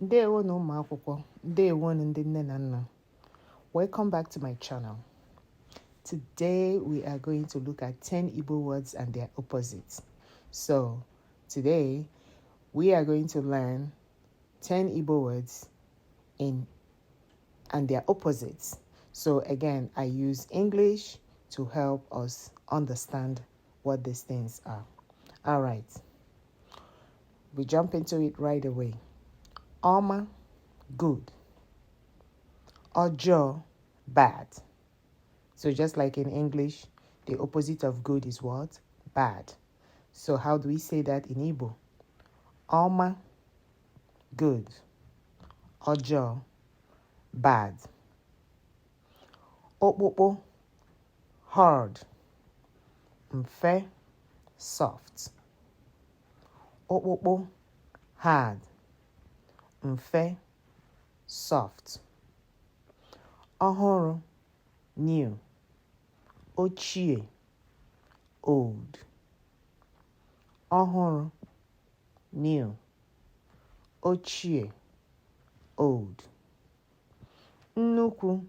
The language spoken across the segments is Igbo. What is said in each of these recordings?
Ndewo no ụmụakwụkwọ, ndewo ndị nne na nna. Welcome back to my channel. Today we are going to look at 10 Igbo words and their opposites. So today we are going to learn 10 Igbo words and their opposites. So again, I use English to help us understand what these things are. All right, we jump into it right away. Ọma, good. Ọjọọ, bad. So just like in English, the opposite of good is what? Bad. So how do we say that in Igbo? Ọma, good. Ọjọọ, bad. Ọkpụkpụ, hard. Mfe, soft. Ọkpụkpụ, hard. Mfe, soft. Ọhụrụ, new. Ochie, old. Ọhụrụ, new. Ochie, old. Nnukwu,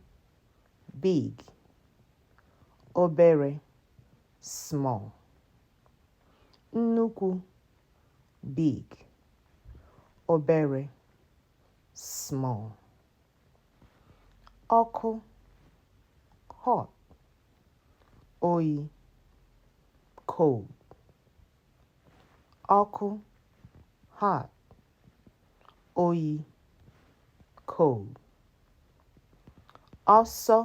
big. Obere, small. Nnukwu, big. Obere, small. Ọkụ, hot. Oyi, cold. Ọkụ, hot. Oyi, cold. Ọsọ,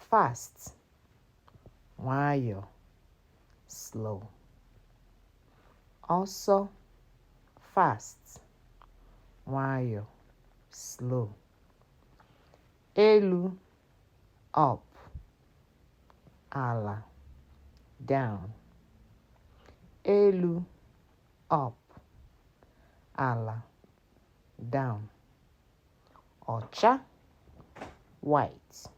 fast. Nwayọọ, slow. Ọsọ, fast. Nwayọọ, slow. Elu, up. Ala, down. Elu, up. Ala, down. Ọcha, white.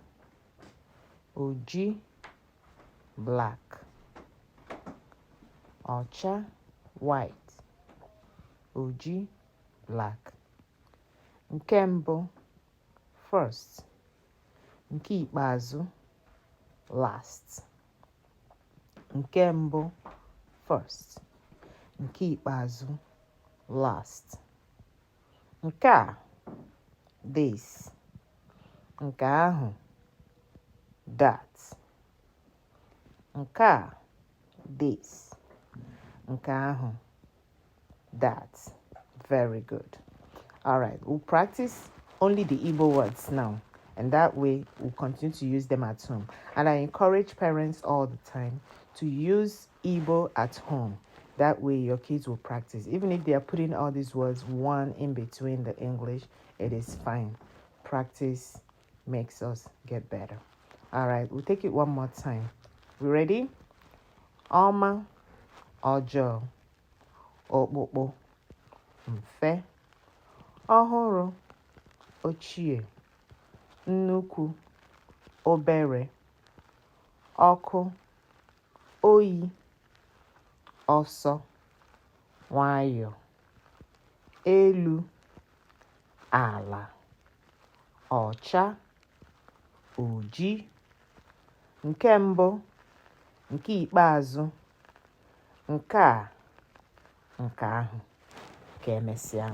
Oji, black. Ọcha, white. Oji, black. Nke mbụ, first. Nke ikpeazụ, last. Nke mbụ, first. Nke ikpeazụ, last. Nke a, this. Nke ahụ, that. Nke a, this. Nke ahụ, that. Very good. All right, we'll practice only the Igbo words now, and that way we'll continue to use them at home. And I encourage parents all the time to use Igbo at home. That way your kids will practice. Even if they are putting all these words one in between the English, it is fine. Practice makes us get better. All right, we'll take it one more time. We ready? Ọma, ọjọọ. Ọkpụkpụ, mfe. Ọhụrụ, ochie. Nnukwu, obere. Ọkụ, oyi. Ọsọ, nwayọọ. Elu, ala. Ọcha, oji. Nke mbụ, nke ikpeazụ. Nke a, nke ahụ. Ka emesịa.